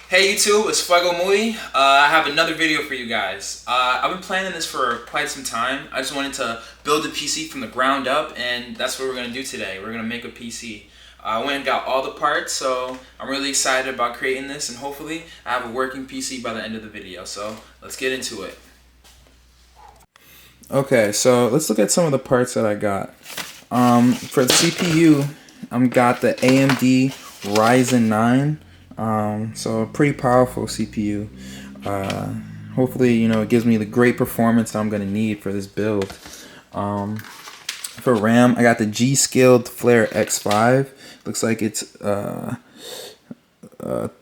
Hey YouTube, it's Fuego Muy. I have another video for you guys. I've been planning this for quite some time. I just wanted to build a PC from the ground up, and that's what we're going to do today. We're going to make a PC. I went and got all the parts, so I'm really excited about creating this, and hopefully I have a working PC by the end of the video. So let's get into it. Okay, so let's look at some of the parts that I got. For the CPU, I've got the AMD Ryzen 9. So a pretty powerful CPU. Hopefully, it gives me the great performance that I'm going to need for this build. For RAM, I got the G-Skilled Flare X5. Looks like it's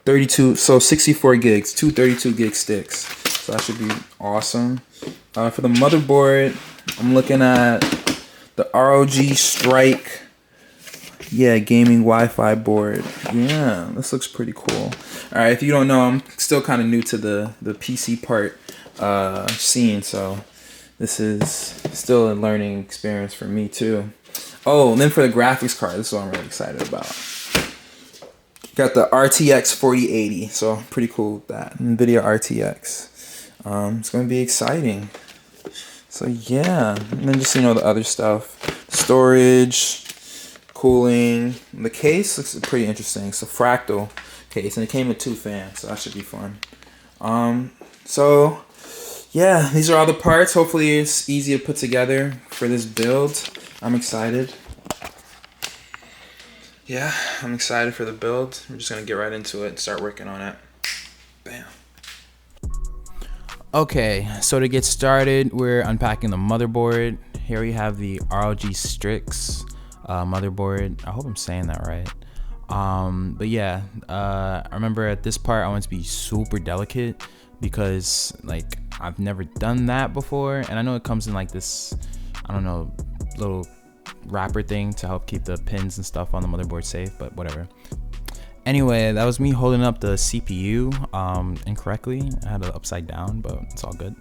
32, so 64 gigs, two 32 gig sticks. So that should be awesome. For the motherboard, I'm looking at the ROG Strike. Yeah, gaming Wi-Fi board. Yeah, this looks pretty cool. Alright, if you don't know, I'm still kind of new to the PC part scene, so this is still a learning experience for me too. Oh, and then for the graphics card, this is what I'm really excited about. Got the RTX 4080, so pretty cool with that. NVIDIA RTX. It's going to be exciting. So yeah, and then just the other stuff. Storage. Cooling. The case looks pretty interesting. It's a fractal case, and it came with 2 fans, so that should be fun. So yeah, these are all the parts. Hopefully it's easy to put together for this build. I'm excited. Yeah, I'm excited for the build. I'm just gonna get right into it and start working on it. Bam. Okay, so to get started, we're unpacking the motherboard. Here we have the ROG Strix motherboard. I hope I'm saying that right. But yeah, I remember at this part I want to be super delicate because like I've never done that before, and I know it comes in like this, I don't know, little wrapper thing to help keep the pins and stuff on the motherboard safe, but whatever. Anyway, that was me holding up the CPU incorrectly. I had it upside down, but it's all good.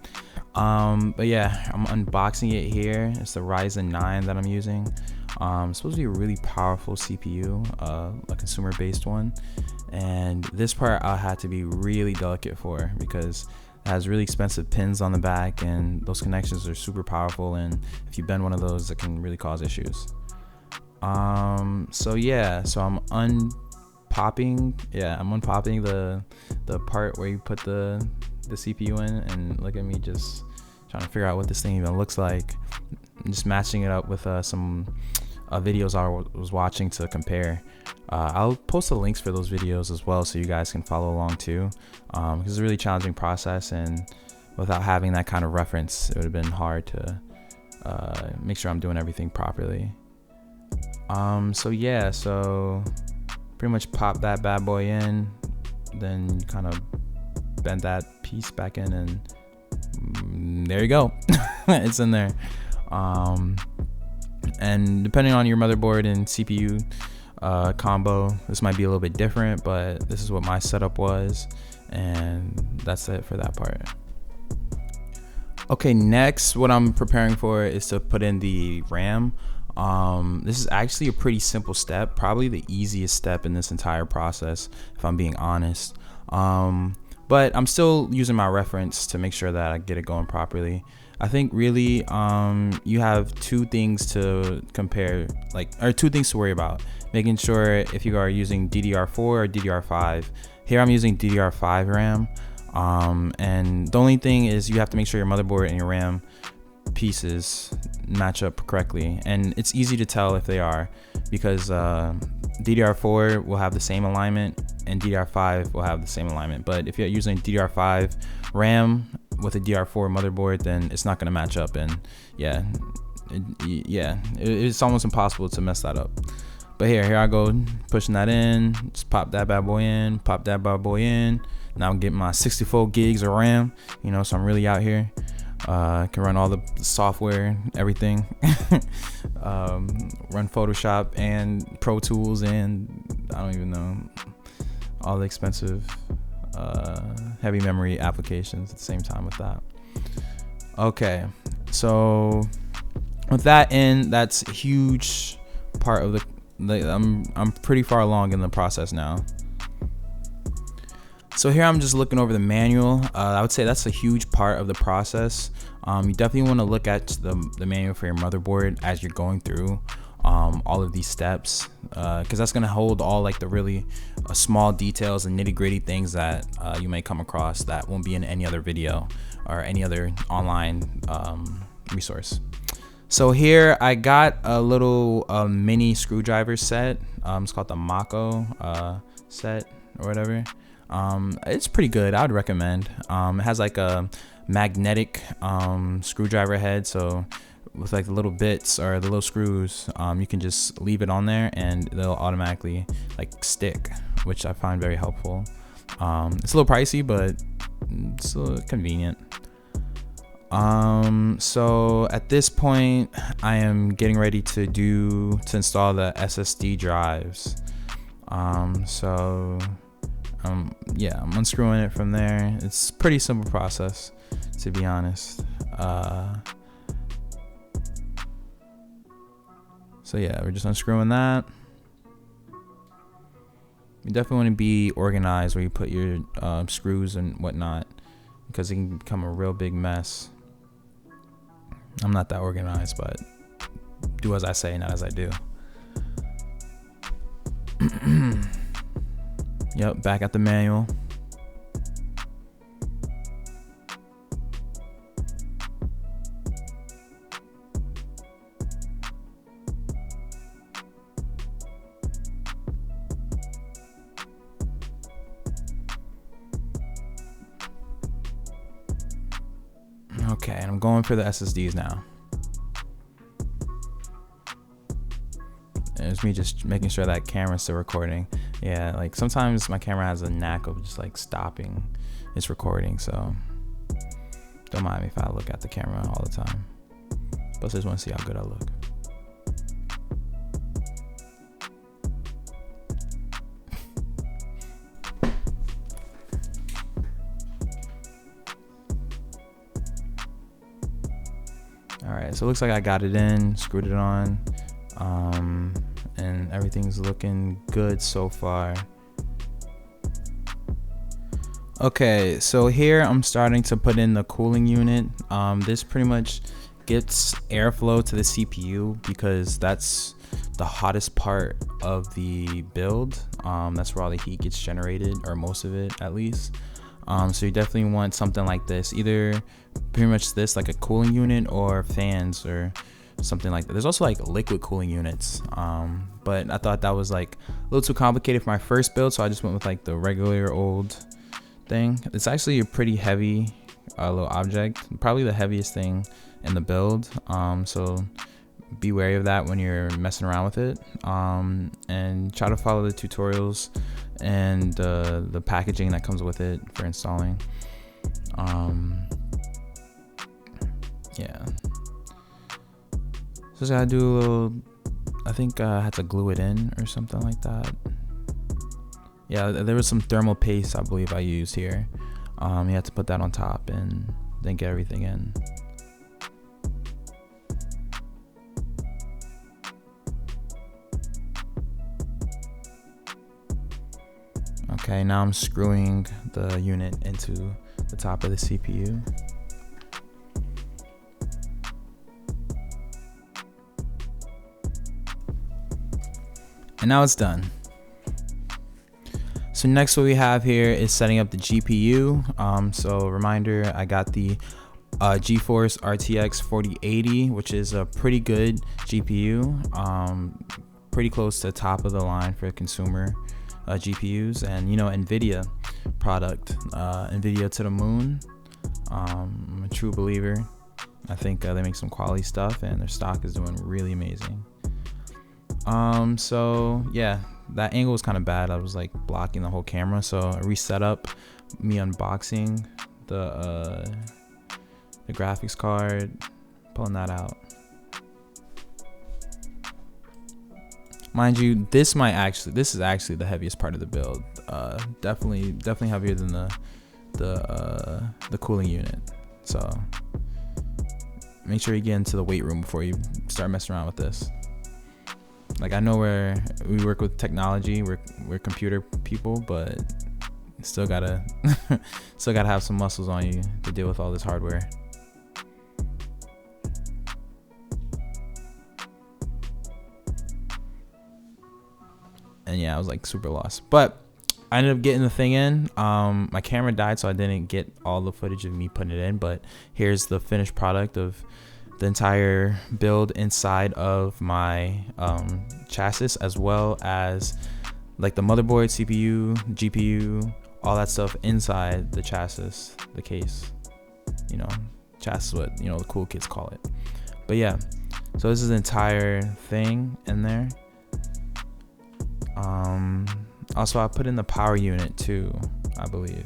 But yeah, I'm unboxing it here. It's the Ryzen 9 that I'm using. It's supposed to be a really powerful CPU, a consumer-based one. And this part I had to be really delicate for because it has really expensive pins on the back, and those connections are super powerful. And if you bend one of those, it can really cause issues. So yeah, so I'm unpopping the part where you put the CPU in, and look at me just trying to figure out what this thing even looks like. I'm just matching it up with some videos I was watching to compare. I'll post the links for those videos as well so you guys can follow along too, because it's a really challenging process, and without having that kind of reference it would have been hard to make sure I'm doing everything properly. So yeah, so pretty much pop that bad boy in, then you kind of bend that piece back in, and there you go. It's in there. And depending on your motherboard and CPU combo, this might be a little bit different, but this is what my setup was, and that's it for that part. Okay, next what I'm preparing for is to put in the RAM. This is actually a pretty simple step, probably the easiest step in this entire process if I'm being honest, but I'm still using my reference to make sure that I get it going properly. I think really you have 2 things to compare, or 2 things to worry about. Making sure if you are using DDR4 or DDR5. Here I'm using DDR5 RAM, and the only thing is you have to make sure your motherboard and your RAM pieces match up correctly, and it's easy to tell if they are because DDR4 will have the same alignment and DDR5 will have the same alignment. But if you're using DDR5 RAM with a DDR4 motherboard, then it's not going to match up, and it's almost impossible to mess that up. But here I go, pushing that in, just pop that bad boy in, pop that bad boy in. Now I'm getting my 64 gigs of RAM, so I'm really out here. I can run all the software, everything. Run Photoshop and Pro Tools, and I don't even know, all the expensive heavy memory applications at the same time with that. Okay, so with that in, that's a huge part of I'm pretty far along in the process now. So here I'm just looking over the manual. I would say that's a huge part of the process. You definitely want to look at the manual for your motherboard as you're going through all of these steps, because that's going to hold all like the really small details and nitty-gritty things that you may come across that won't be in any other video or any other online resource. So here I got a little mini screwdriver set. It's called the Mako set or whatever. It's pretty good. I would recommend. It has like a magnetic screwdriver head, so with like the little bits or the little screws, you can just leave it on there and they'll automatically like stick, which I find very helpful. It's a little pricey, but it's convenient. So at this point I am getting ready to install the SSD drives. Yeah, I'm unscrewing it from there. It's a pretty simple process, to be honest. So yeah, we're just unscrewing that. You definitely want to be organized where you put your screws and whatnot, because it can become a real big mess. I'm not that organized, but do as I say, not as I do. Yep, back at the manual. Okay, and I'm going for the SSDs now. It's me just making sure that camera's still recording. Yeah, like sometimes my camera has a knack of just like stopping its recording, so don't mind me if I look at the camera all the time. Plus I just want to see how good I look. Alright, so it looks like I got it in, screwed it on, and everything's looking good so far. Okay, so here I'm starting to put in the cooling unit. This pretty much gets airflow to the CPU because that's the hottest part of the build. That's where all the heat gets generated, or most of it at least. So you definitely want something like this, either pretty much this, like a cooling unit, or fans or something like that. There's also like liquid cooling units, but I thought that was like a little too complicated for my first build, so I just went with like the regular old thing. It's actually a pretty heavy little object, probably the heaviest thing in the build, so be wary of that when you're messing around with it, and try to follow the tutorials and the packaging that comes with it for installing. Yeah, just gotta do a little, I think I had to glue it in or something like that. Yeah, there was some thermal paste I believe I used here. You had to put that on top and then get everything in. Okay, now I'm screwing the unit into the top of the CPU. And now it's done. So next what we have here is setting up the GPU. So reminder, I got the GeForce RTX 4080, which is a pretty good GPU, pretty close to the top of the line for consumer GPUs, and you know, NVIDIA product, NVIDIA to the moon. I'm a true believer. I think they make some quality stuff and their stock is doing really amazing. So yeah, that angle was kind of bad. I was like blocking the whole camera, so I reset up me unboxing the graphics card, pulling that out. Mind you, this is actually the heaviest part of the build. Definitely heavier than the cooling unit. So make sure you get into the weight room before you start messing around with this. Like, I know we work with technology, we're computer people, but still gotta have some muscles on you to deal with all this hardware. And yeah, I was like super lost, but I ended up getting the thing in. My camera died, so I didn't get all the footage of me putting it in, but here's the finished product of the entire build inside of my chassis, as well as like the motherboard, CPU, GPU, all that stuff inside the chassis, the case, you know, chassis, what, you know, the cool kids call it. But yeah, so this is the entire thing in there. Also, I put in the power unit too, I believe,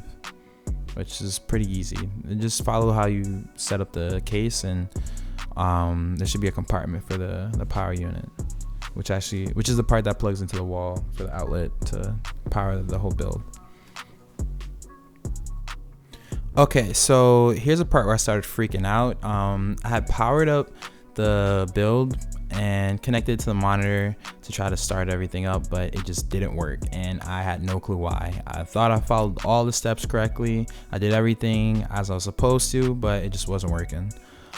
which is pretty easy. Just follow how you set up the case, and there should be a compartment for the power unit, which is the part that plugs into the wall for the outlet to power the whole build. Okay, so here's a part where I started freaking out. I had powered up the build and connected it to the monitor to try to start everything up, but it just didn't work, and I had no clue why. I thought I followed all the steps correctly. I did everything as I was supposed to, but it just wasn't working.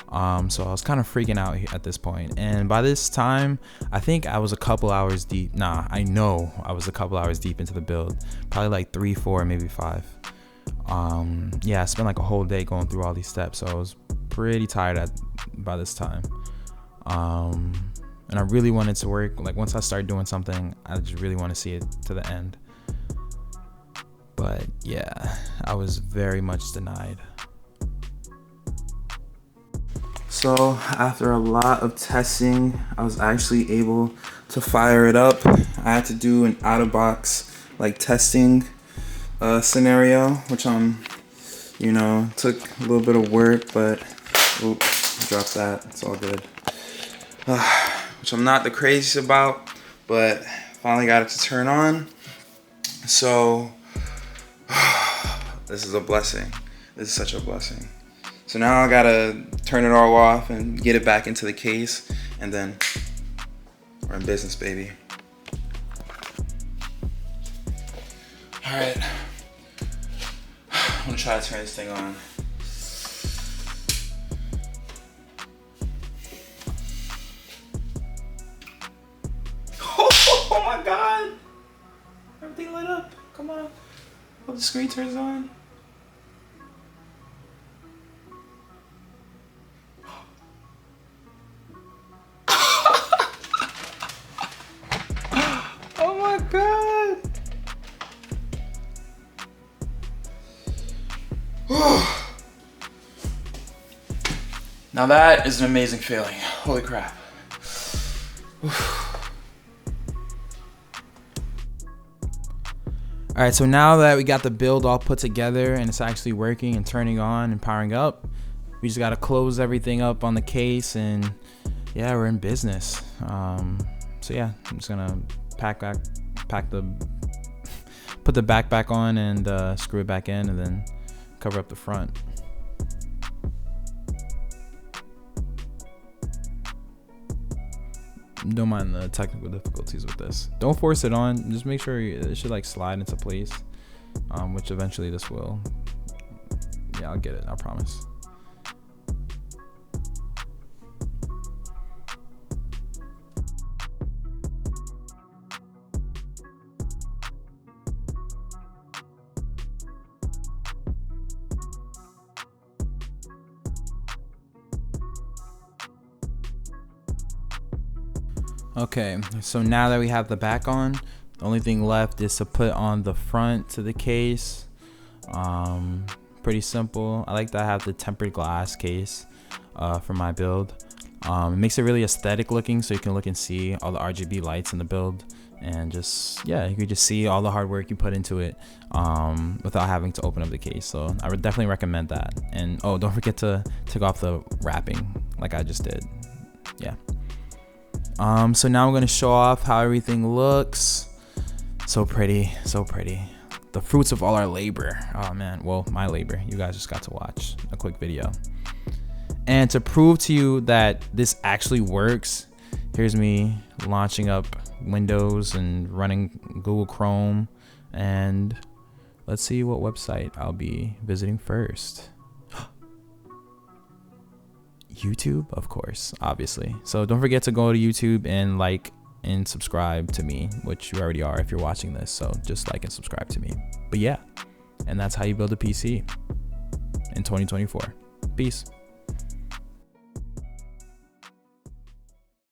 So I was kind of freaking out at this point, and by this time I think I was a couple hours deep. I know I was a couple hours deep into the build, probably like 3, 4, maybe 5. Yeah, I spent like a whole day going through all these steps, so I was pretty tired by this time. And I really wanted to work. Like, once I start doing something, I just really want to see it to the end. But yeah, I was very much denied. So after a lot of testing, I was actually able to fire it up. I had to do an out-of-box like testing scenario, which took a little bit of work, but dropped that. It's all good. Which I'm not the craziest about, but finally got it to turn on. So this is a blessing. This is such a blessing. So now I gotta turn it all off and get it back into the case, and then we're in business, baby. All right, I'm gonna try to turn this thing on. Oh my God! Everything lit up. Come on. Hope the screen turns on. Oh my God! Now that is an amazing feeling. Holy crap. All right, so now that we got the build all put together and it's actually working and turning on and powering up, we just got to close everything up on the case, and yeah, we're in business. So yeah, I'm just gonna put the back back on and screw it back in, and then cover up the front. Don't mind the technical difficulties with this. Don't force it on. Just make sure it should like slide into place, which eventually this will. Yeah, I'll get it. I promise. Okay, so now that we have the back on, the only thing left is to put on the front to the case. Pretty simple. I like to have the tempered glass case for my build. It makes it really aesthetic looking, so you can look and see all the RGB lights in the build, and just, yeah, you can just see all the hard work you put into it without having to open up the case. So I would definitely recommend that. And oh, don't forget to take off the wrapping like I just did. Yeah. So now I'm going to show off how everything looks. So pretty, so pretty. The fruits of all our labor. Oh man, well, my labor. You guys just got to watch a quick video. And to prove to you that this actually works, here's me launching up Windows and running Google Chrome, and let's see what website I'll be visiting first. YouTube, of course, obviously. So don't forget to go to YouTube and like and subscribe to me, which you already are if you're watching this. So just like and subscribe to me. But yeah, and that's how you build a PC in 2024. Peace.